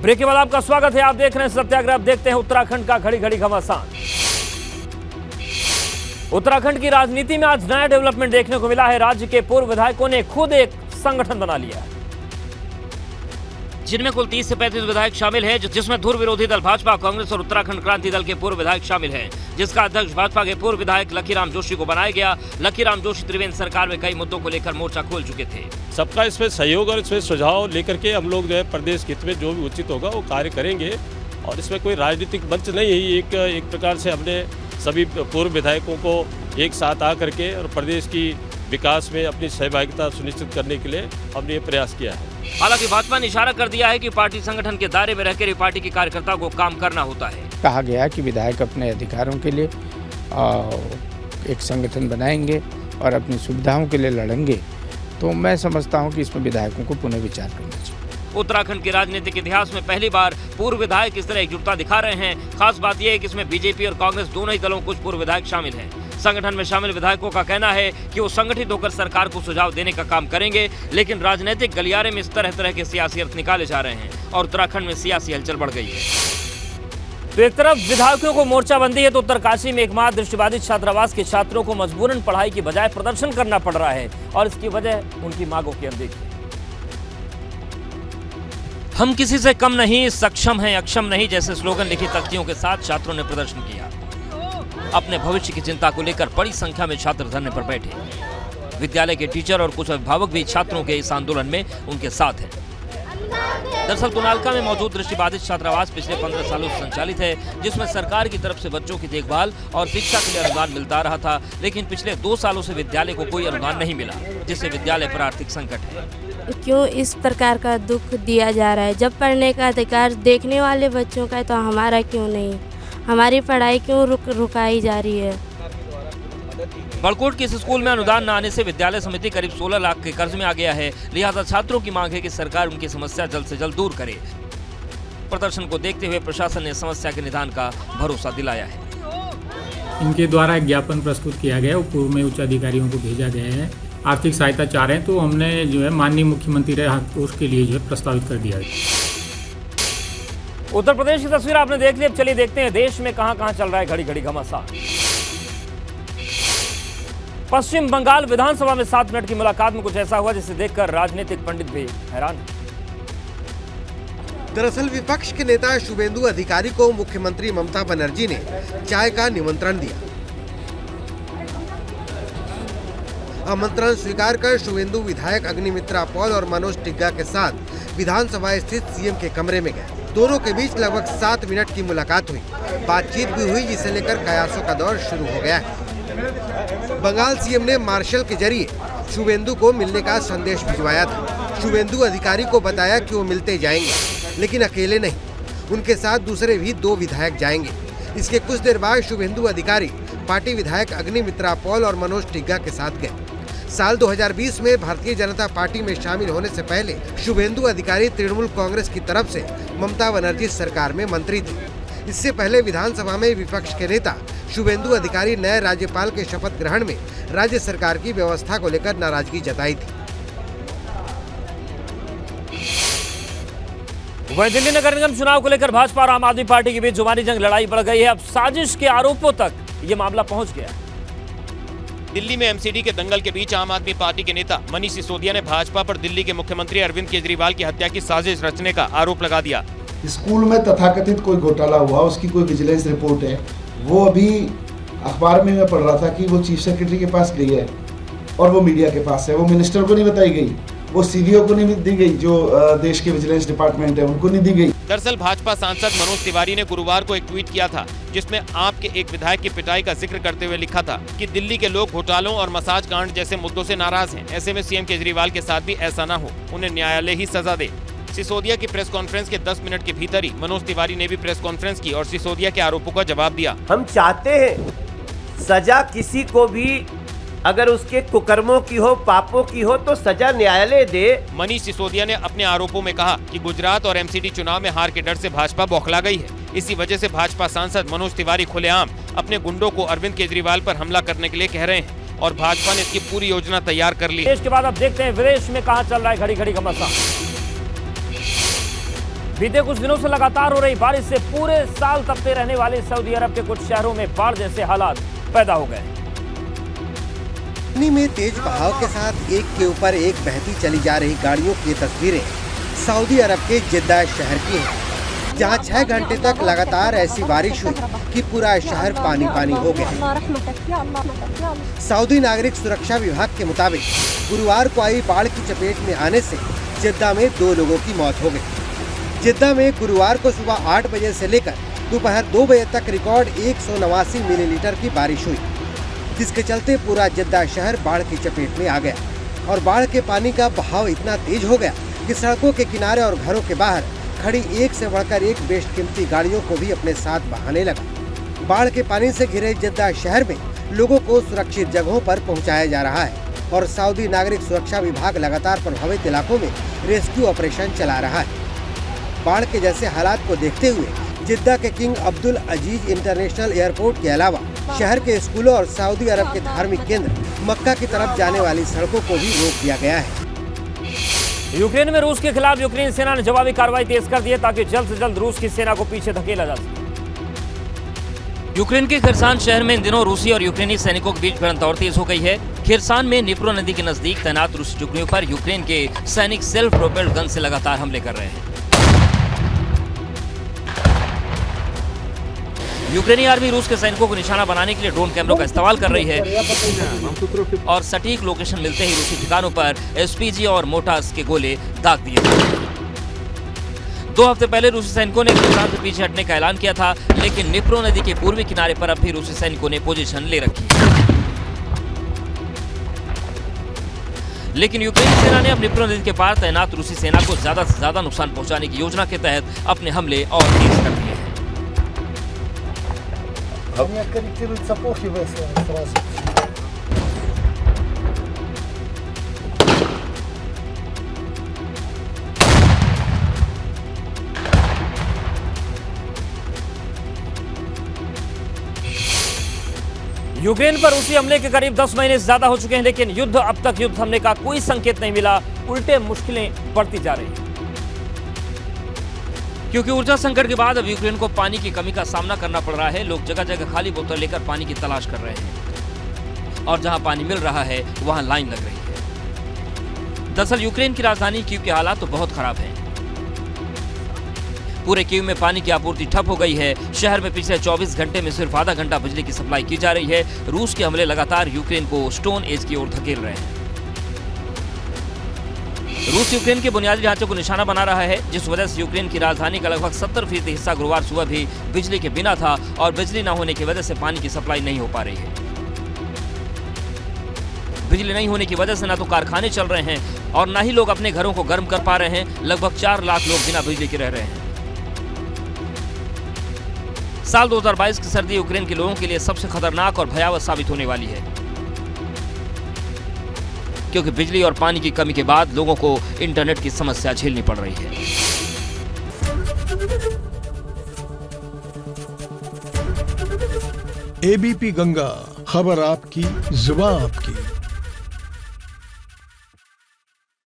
Break के बाद आपका स्वागत है। आप देख रहे हैं सत्याग्रह। अब देखते हैं उत्तराखंड का घड़ी घड़ी घमासान। उत्तराखंड की राजनीति में आज नया डेवलपमेंट देखने को मिला है। राज्य के पूर्व विधायकों ने खुद एक संगठन बना लिया है, जिनमें कुल 30 से 35 विधायक शामिल हैं, जिसमें धुर विरोधी दल भाजपा, कांग्रेस और उत्तराखंड क्रांति दल के पूर्व विधायक शामिल हैं, जिसका अध्यक्ष भाजपा के पूर्व विधायक लखीराम जोशी को बनाया गया। लखीराम जोशी त्रिवेंद्र सरकार में कई मुद्दों को लेकर मोर्चा खोल चुके थे। सबका इसमें सहयोग और इसमें सुझाव लेकर के हम लोग जो है प्रदेश हित में जो भी उचित होगा वो कार्य करेंगे। और इसमें कोई राजनीतिक मंच नहीं है। एक प्रकार से हमने सभी पूर्व विधायकों को एक साथ आकर के और प्रदेश की विकास में अपनी सहभागिता सुनिश्चित करने के लिए हमने ये प्रयास किया है। हालांकि भाजपा ने इशारा कर दिया है कि पार्टी संगठन के दायरे में रहकर पार्टी के कार्यकर्ताओं को काम करना होता है। कहा गया कि विधायक अपने अधिकारों के लिए एक संगठन बनाएंगे और अपनी सुविधाओं के लिए लड़ेंगे, तो मैं समझता हूं कि इसमें विधायकों को पुनः विचार करना चाहिए। उत्तराखंड के राजनीतिक इतिहास में पहली बार पूर्व विधायक इस तरह एकजुटता दिखा रहे हैं। खास बात यह है कि इसमें बीजेपी और कांग्रेस दोनों ही दलों कुछ पूर्व विधायक शामिल हैं। संगठन में शामिल विधायकों का कहना है कि वो संगठित होकर सरकार को सुझाव देने का काम करेंगे, लेकिन राजनीतिक गलियारे में इस तरह तरह के सियासी अर्थ निकाले जा रहे हैं और उत्तराखंड में सियासी हलचल बढ़ गई है। तो एक तरफ विधायकों को मोर्चाबंदी है, तो उत्तरकाशी में एकमात्र दृष्टिबाधित छात्रावास के छात्रों को मजबूरन पढ़ाई की बजाय प्रदर्शन करना पड़ रहा है और इसकी वजह उनकी मांगों की अनदेखी। हम किसी से कम नहीं, सक्षम हैं, अक्षम नहीं जैसे स्लोगन लिखी तख्तियों के साथ छात्रों ने प्रदर्शन किया। अपने भविष्य की चिंता को लेकर बड़ी संख्या में छात्र धरने पर बैठे। विद्यालय के टीचर और कुछ अभिभावक भी छात्रों के इस आंदोलन में उनके साथ हैं। दरअसल तुनालका में मौजूद दृष्टिबाधित छात्रावास पिछले 15 सालों से संचालित है, जिसमें सरकार की तरफ से बच्चों की देखभाल और शिक्षा के लिए अनुदान मिलता रहा था, लेकिन पिछले 2 सालों से विद्यालय को कोई अनुदान नहीं मिला, जिससे विद्यालय पर आर्थिक संकट है। क्यों इस प्रकार का दुख दिया जा रहा है? जब पढ़ने का अधिकार देखने वाले बच्चों का है तो हमारा क्यों नहीं? हमारी पढ़ाई क्यों रुकाई जा रही है? बड़कोट के इस स्कूल में अनुदान न आने से विद्यालय समिति करीब 16 लाख के कर्ज में आ गया है। लिहाजा छात्रों की मांग है कि सरकार उनकी समस्या जल्द से जल्द दूर करे। प्रदर्शन को देखते हुए प्रशासन ने समस्या के निदान का भरोसा दिलाया है। इनके द्वारा एक ज्ञापन प्रस्तुत किया गया, वो पूर्व में उच्च अधिकारियों को भेजा गया है। आर्थिक सहायता चाह रहे हैं, तो हमने जो है माननीय मुख्यमंत्री राहत कोष के लिए जो है प्रस्तावित कर दिया है। उत्तर प्रदेश की तस्वीर आपने देख ली। अब चलिए देखते हैं देश में कहां कहां चल रहा है घड़ी घड़ी घमासान। पश्चिम बंगाल विधानसभा में 7 मिनट की मुलाकात में कुछ ऐसा हुआ जिसे देखकर राजनीतिक पंडित भी हैरान। दरअसल विपक्ष के नेता शुभेंदु अधिकारी को मुख्यमंत्री ममता बनर्जी ने चाय का निमंत्रण दिया। आमंत्रण स्वीकार कर शुभेंदु विधायक अग्निमित्रा पॉल और मनोज टिग्गा के साथ विधानसभा स्थित सीएम के कमरे में गए। दोनों के बीच लगभग 7 मिनट की मुलाकात हुई। बातचीत भी हुई, जिसे लेकर कयासों का दौर शुरू हो गया है। बंगाल सीएम ने मार्शल के जरिए शुभेंदु को मिलने का संदेश भिजवाया था। शुभेंदु अधिकारी को बताया कि वो मिलते जाएंगे, लेकिन अकेले नहीं, उनके साथ दूसरे भी 2 विधायक जाएंगे। इसके कुछ देर बाद शुभेंदु अधिकारी पार्टी विधायक अग्निमित्रा पॉल और मनोज टिग्गा के साथ गए। साल 2020 में भारतीय जनता पार्टी में शामिल होने से पहले शुभेंदु अधिकारी तृणमूल कांग्रेस की तरफ से ममता बनर्जी सरकार में मंत्री थे। इससे पहले विधानसभा में विपक्ष के नेता शुभेंदु अधिकारी नए राज्यपाल के शपथ ग्रहण में राज्य सरकार की व्यवस्था को लेकर नाराजगी जताई थी। वहीं दिल्ली नगर निगम चुनाव को लेकर भाजपा और आम आदमी पार्टी के बीच जुबानी जंग लड़ाई बढ़ गई है। अब साजिश के आरोपों तक ये मामला पहुंच गया। दिल्ली में एमसीडी के दंगल के बीच आम आदमी पार्टी के नेता मनीष सिसोदिया ने भाजपा पर दिल्ली के मुख्यमंत्री अरविंद केजरीवाल की हत्या की साजिश रचने का आरोप लगा दिया। स्कूल में तथाकथित कोई घोटाला हुआ, उसकी कोई विजिलेंस रिपोर्ट है। वो अभी अखबार में मैं पढ़ रहा था कि वो चीफ सेक्रेटरी के पास गई है और वो मीडिया के पास है। वो मिनिस्टर को नहीं बताई गई, वो सीडीओ को नहीं दी गई, जो देश के विजिलेंस डिपार्टमेंट है उनको नहीं दी गई। दरअसल भाजपा सांसद मनोज तिवारी ने गुरुवार को एक ट्वीट किया था, जिसमें आप के एक विधायक की पिटाई का जिक्र करते हुए लिखा था कि दिल्ली के लोग घोटालों और मसाज कांड जैसे मुद्दों से नाराज हैं। ऐसे में सीएम केजरीवाल के साथ भी ऐसा न हो, उन्हें न्यायालय ही सजा दे। सिसोदिया की प्रेस कॉन्फ्रेंस के 10 मिनट के भीतर ही मनोज तिवारी ने भी प्रेस कॉन्फ्रेंस की और सिसोदिया के आरोपों का जवाब दिया। हम चाहते हैं सजा किसी को भी अगर उसके कुकर्मों की हो, पापों की हो, तो सजा न्यायालय दे। मनीष सिसोदिया ने अपने आरोपों में कहा कि गुजरात और एमसीडी चुनाव में हार के डर से भाजपा बौखला गई है। इसी वजह से भाजपा सांसद मनोज तिवारी खुलेआम अपने गुंडों को अरविंद केजरीवाल पर हमला करने के लिए कह रहे हैं और भाजपा ने इसकी पूरी योजना तैयार कर ली। इसके बाद अब देखते हैं विदेश में कहां चल रहा है घड़ी घड़ी घमासान। बीते कुछ दिनों से लगातार हो रही बारिश से पूरे साल तपते रहने वाले सऊदी अरब के कुछ शहरों में बाढ़ जैसे हालात पैदा हो गए। पानी में तेज बहाव के साथ एक के ऊपर एक बहती चली जा रही गाड़ियों की तस्वीरें सऊदी अरब के जिद्दा शहर की हैं, जहां 6 घंटे तक लगातार ऐसी बारिश हुई कि पूरा शहर पानी पानी हो गया। सऊदी नागरिक सुरक्षा विभाग के मुताबिक गुरुवार को आई बाढ़ की चपेट में आने से जिद्दा में 2 लोगों की मौत हो गई। जिद्दा में गुरुवार को सुबह 8 बजे से लेकर दोपहर 2 बजे तक रिकॉर्ड 189 मिलीलीटर की बारिश हुई, जिसके चलते पूरा जिद्दा शहर बाढ़ की चपेट में आ गया और बाढ़ के पानी का बहाव इतना तेज हो गया कि सड़कों के किनारे और घरों के बाहर खड़ी एक से बढ़कर एक बेशकीमती गाड़ियों को भी अपने साथ बहाने लगा। बाढ़ के पानी से घिरे जिद्दा शहर में लोगों को सुरक्षित जगहों पर पहुंचाया जा रहा है और सऊदी नागरिक सुरक्षा विभाग लगातार प्रभावित इलाकों में रेस्क्यू ऑपरेशन चला रहा है। बाढ़ के जैसे हालात को देखते हुए जिद्दा के किंग अब्दुल अजीज इंटरनेशनल एयरपोर्ट के अलावा शहर के स्कूलों और सऊदी अरब के धार्मिक केंद्र मक्का की तरफ जाने वाली सड़कों को भी रोक दिया गया है। यूक्रेन में रूस के खिलाफ यूक्रेन सेना ने जवाबी कार्रवाई तेज कर दी है ताकि जल्द से जल्द रूस की सेना को पीछे धकेला जा सके। यूक्रेन के खरसान शहर में इन दिनों रूसी और यूक्रेनी सैनिकों के बीच भिड़ंत और तेज हो गई है। खरसान में निप्रो नदी के नजदीक तैनात रूसी टुकड़ियों पर यूक्रेन के सैनिक सेल्फ प्रोपेल्ड गन से लगातार हमले कर रहे हैं। यूक्रेनी आर्मी रूस के सैनिकों को निशाना बनाने के लिए ड्रोन कैमरों का इस्तेमाल कर रही है और सटीक लोकेशन मिलते ही रूसी ठिकानों पर एसपीजी और मोर्टार्स के गोले दाग दिए गए। 2 हफ्ते पहले रूसी सैनिकों ने खरसान से पीछे हटने का ऐलान किया था, लेकिन निप्रो नदी के पूर्वी किनारे पर अब भी रूसी सैनिकों ने पोजीशन ले रखी है। लेकिन यूक्रेनी सेना ने अब निप्रो नदी के पार तैनात रूसी सेना को ज्यादा से ज्यादा नुकसान पहुंचाने की योजना के तहत अपने हमले और तेज कर दिए हैं। यूक्रेन पर रूसी हमले के करीब 10 महीने से ज्यादा हो चुके हैं, लेकिन अब तक युद्ध थमने का कोई संकेत नहीं मिला। उल्टे मुश्किलें बढ़ती जा रही हैं, क्योंकि ऊर्जा संकट के बाद अब यूक्रेन को पानी की कमी का सामना करना पड़ रहा है। लोग जगह जगह खाली बोतल लेकर पानी की तलाश कर रहे हैं और जहां पानी मिल रहा है वहां लाइन लग रही है। दरअसल यूक्रेन की राजधानी कीव के हालात तो बहुत खराब हैं। पूरे कीव में पानी की आपूर्ति ठप हो गई है। शहर में पिछले 24 घंटे में सिर्फ आधा घंटा बिजली की सप्लाई की जा रही है। रूस के हमले लगातार यूक्रेन को स्टोन एज की ओर धकेल रहे हैं। रूस यूक्रेन के बुनियादी ढांचे को निशाना बना रहा है, जिस वजह से यूक्रेन की राजधानी का लगभग 70% हिस्सा गुरुवार सुबह भी बिजली के बिना था और बिजली न होने की वजह से पानी की सप्लाई नहीं हो पा रही है। बिजली नहीं होने की वजह से न तो कारखाने चल रहे हैं और न ही लोग अपने घरों को गर्म कर पा रहे हैं। लगभग 4 लाख लोग बिना बिजली के रह रहे हैं। साल 2022 की सर्दी यूक्रेन के लोगों के लिए सबसे खतरनाक और भयावह साबित होने वाली है, क्योंकि बिजली और पानी की कमी के बाद लोगों को इंटरनेट की समस्या झेलनी पड़ रही है। एबीपी गंगा, खबर आपकी, जुबान आपकी।